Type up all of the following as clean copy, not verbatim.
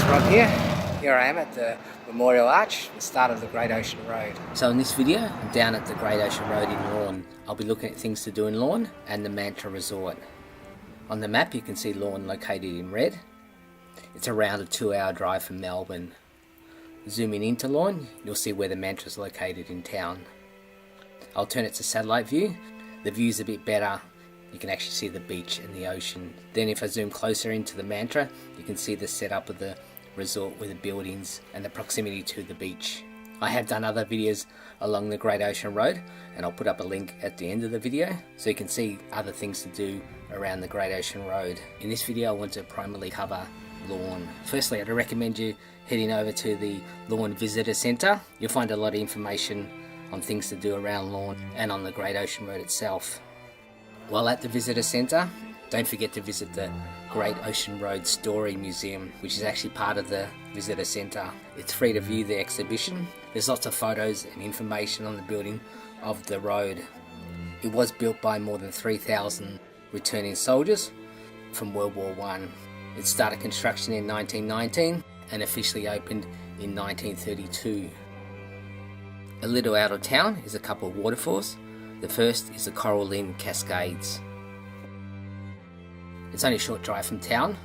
beachfront here. Here I am at the Memorial Arch, the start of the Great Ocean Road. So in this video, I'm down at the Great Ocean Road in Lorne. I'll be looking at things to do in Lorne and the Mantra Resort. On the map you can see Lorne located in red. It's around a 2-hour drive from Melbourne. Zooming into Lorne, you'll see where the Mantra is located in town. I'll turn it to satellite view. The view's a bit better. You can actually see the beach and the ocean. Then if I zoom closer into the Mantra, you can see the setup of the resort with the buildings and the proximity to the beach. I have done other videos along the Great Ocean Road, and I'll put up a link at the end of the video so you can see other things to do around the Great Ocean Road. In this video I want to primarily cover Lorne. Firstly, I'd recommend you heading over to the Lorne Visitor Centre. You'll find a lot of information on things to do around Lorne and on the Great Ocean Road itself. While at the Visitor Centre, don't forget to visit the Great Ocean Road Story Museum, which is actually part of the Visitor Centre. It's free to view the exhibition. There's lots of photos and information on the building of the road. It was built by more than 3,000 returning soldiers from World War I. It started construction in 1919 and officially opened in 1932. A little out of town is a couple of waterfalls. The first is the Cora Lynn Cascades. It's only a short drive from town.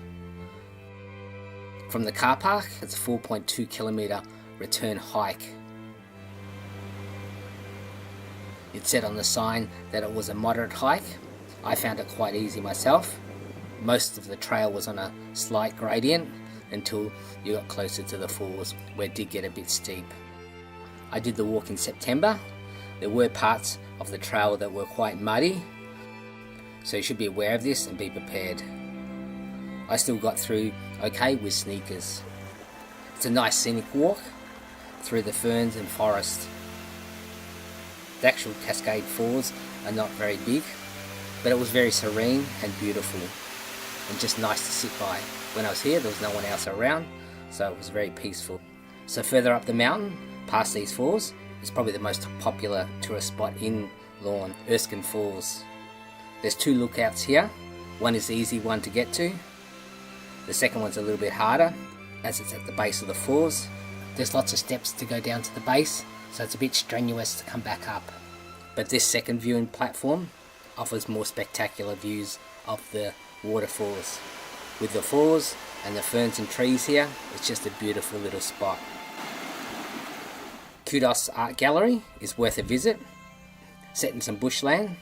From the car park, it's a 4.2 kilometre return hike. It said on the sign that it was a moderate hike. I found it quite easy myself. Most of the trail was on a slight gradient until you got closer to the falls, where it did get a bit steep. I did the walk in September. There were parts of the trail that were quite muddy, so you should be aware of this and be prepared. I still got through okay with sneakers. It's a nice scenic walk through the ferns and forest. The actual Cascade Falls are not very big, but it was very serene and beautiful and just nice to sit by. When I was here there was no one else around, so it was very peaceful. So further up the mountain, past these falls, is probably the most popular tourist spot in Lorne, Erskine Falls. There's 2 lookouts here. One is the easy one to get to. The second one's a little bit harder, as it's at the base of the falls. There's lots of steps to go down to the base, so it's a bit strenuous to come back up. But this second viewing platform offers more spectacular views of the waterfalls. With the falls and the ferns and trees here, it's just a beautiful little spot. Kudos Art Gallery is worth a visit. Set in some bushland.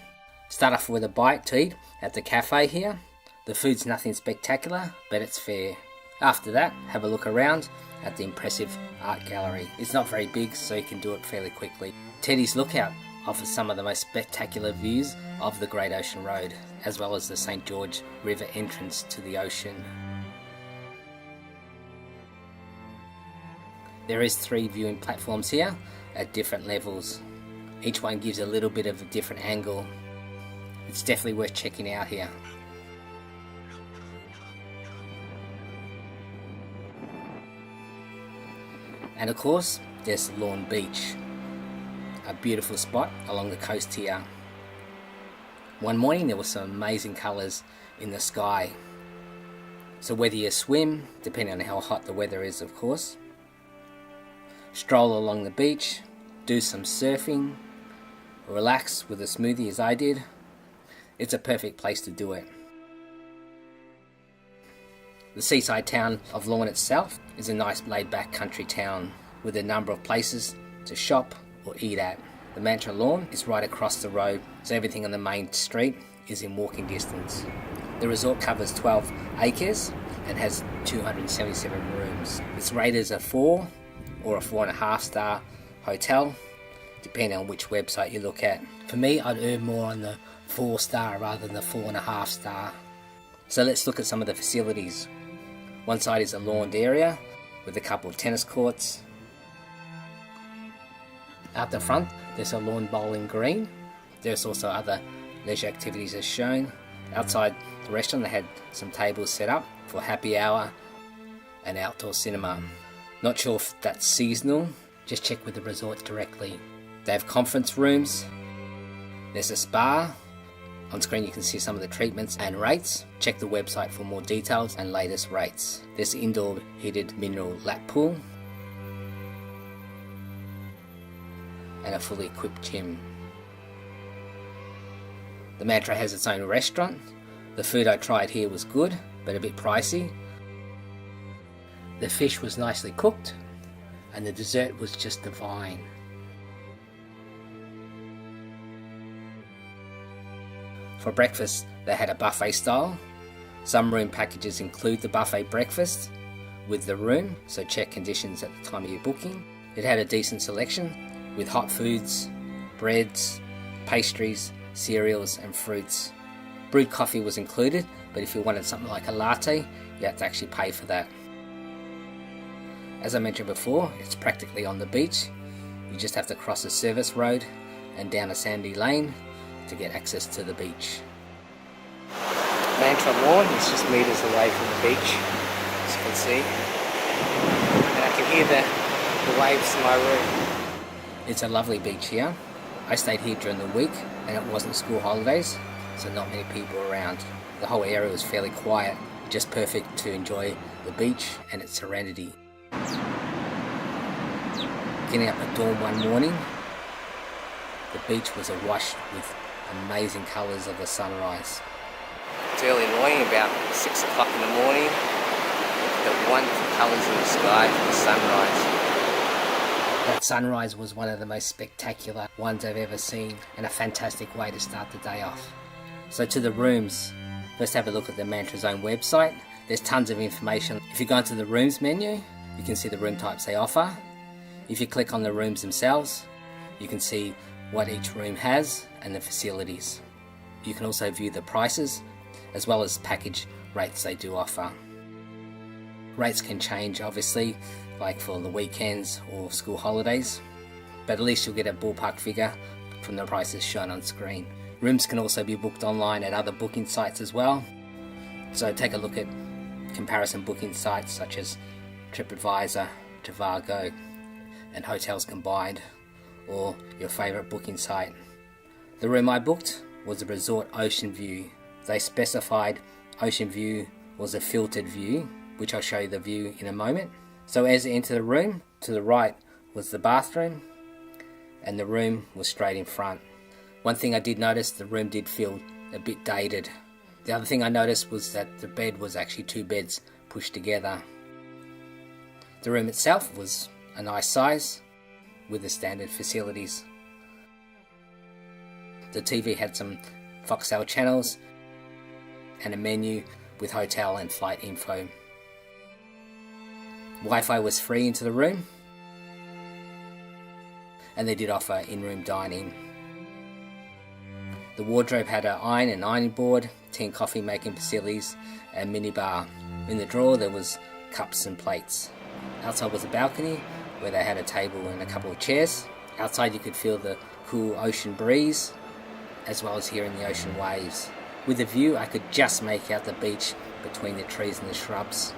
Start off with a bite to eat at the cafe here. The food's nothing spectacular, but it's fair. After that, have a look around at the impressive art gallery. It's not very big, so you can do it fairly quickly. Teddy's Lookout offers some of the most spectacular views of the Great Ocean Road, as well as the St. George River entrance to the ocean. There is 3 viewing platforms here at different levels. Each one gives a little bit of a different angle. It's definitely worth checking out here. And of course, there's Lorne Beach, a beautiful spot along the coast here. One morning there were some amazing colours in the sky. So whether you swim, depending on how hot the weather is of course, stroll along the beach, do some surfing, relax with a smoothie as I did, it's a perfect place to do it. The seaside town of Lorne itself is a nice laid-back country town with a number of places to shop or eat at. The Mantra Lorne is right across the road, so everything on the main street is in walking distance. The resort covers 12 acres and has 277 rooms. It's rated as a 4 or a 4.5 star hotel, depending on which website you look at. For me, I'd earn more on the 4 star rather than the 4.5 star. So let's look at some of the facilities. One side is a lawned area with a couple of tennis courts. Out the front there's a lawn bowling green. There's also other leisure activities as shown. Outside the restaurant they had some tables set up for happy hour and outdoor cinema. Not sure if that's seasonal, just check with the resort directly. They have conference rooms, there's a spa, On screen you can see some of the treatments and rates. Check the website for more details and latest rates. There's indoor heated mineral lap pool and a fully equipped gym. The Mantra has its own restaurant. The food I tried here was good, but a bit pricey. The fish was nicely cooked, and the dessert was just divine. For breakfast, they had a buffet style. Some room packages include the buffet breakfast with the room, so check conditions at the time of your booking. It had a decent selection with hot foods, breads, pastries, cereals and fruits. Brewed coffee was included, but if you wanted something like a latte, you had to actually pay for that. As I mentioned before, it's practically on the beach. You just have to cross a service road and down a sandy lane to get access to the beach. Mantra Lorne is just metres away from the beach, as you can see. And I can hear the waves in my room. It's a lovely beach here. I stayed here during the week and it wasn't school holidays, so not many people around. The whole area was fairly quiet, just perfect to enjoy the beach and its serenity. Getting up at dawn one morning, the beach was awash with amazing colours of the sunrise. It's early morning, about 6 o'clock in the morning. Look at the wonderful colours in the sky for the sunrise. That sunrise was one of the most spectacular ones I've ever seen, and a fantastic way to start the day off. So to the rooms, first have a look at the Mantra's own website. There's tons of information. If you go into the rooms menu, you can see the room types they offer. If you click on the rooms themselves, you can see what each room has and the facilities. You can also view the prices as well as package rates they do offer. Rates can change obviously, like for the weekends or school holidays, but at least you'll get a ballpark figure from the prices shown on screen. Rooms can also be booked online at other booking sites as well, so take a look at comparison booking sites such as TripAdvisor, Trivago and Hotels Combined, or your favourite booking site. The room I booked was a resort ocean view. They specified ocean view was a filtered view, which I'll show you the view in a moment. So as you enter the room, to the right was the bathroom and the room was straight in front. One thing I did notice, the room did feel a bit dated. The other thing I noticed was that the bed was actually 2 beds pushed together. The room itself was a nice size with the standard facilities. The TV had some Foxtel channels and a menu with hotel and flight info. Wi-Fi was free into the room, and they did offer in-room dining. The wardrobe had an iron and ironing board, 10 coffee making facilities and minibar. In the drawer there was cups and plates. Outside was a balcony where they had a table and a couple of chairs. Outside you could feel the cool ocean breeze as well as hearing the ocean waves. With the view I could just make out the beach between the trees and the shrubs.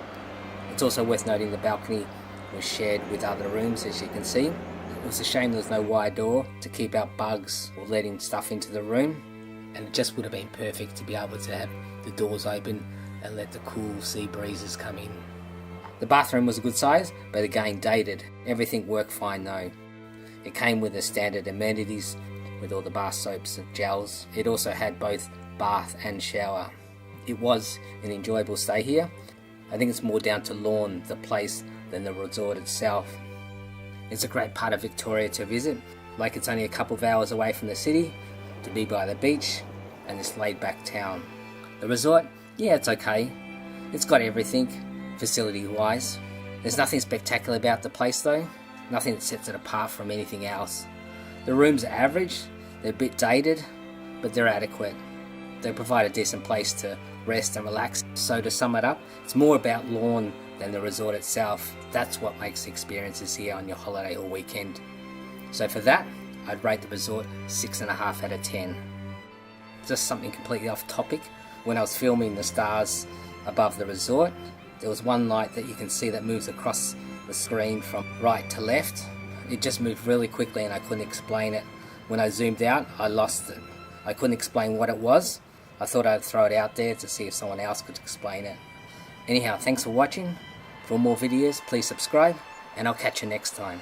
It's also worth noting the balcony was shared with other rooms, as you can see. It was a shame there was no wide door to keep out bugs or letting stuff into the room, and it just would have been perfect to be able to have the doors open and let the cool sea breezes come in. The bathroom was a good size, but again dated. Everything worked fine though. It came with the standard amenities with all the bar soaps and gels. It also had both bath and shower. It was an enjoyable stay here. I think it's more down to Lorne, the place, than the resort itself. It's a great part of Victoria to visit. Like, it's only a couple of hours away from the city, to be by the beach and this laid back town. The resort, yeah, it's okay. It's got everything, facility wise. There's nothing spectacular about the place though, nothing that sets it apart from anything else. The rooms are average, they're a bit dated, but they're adequate. They provide a decent place to rest and relax. So to sum it up, it's more about Lorne than the resort itself. That's what makes the experiences here on your holiday or weekend. So for that, I'd rate the resort 6.5 out of 10. Just something completely off topic. When I was filming the stars above the resort, there was one light that you can see that moves across the screen from right to left. It just moved really quickly and I couldn't explain it. When I zoomed out, I lost it. I couldn't explain what it was. I thought I'd throw it out there to see if someone else could explain it. Anyhow, thanks for watching. For more videos, please subscribe, and I'll catch you next time.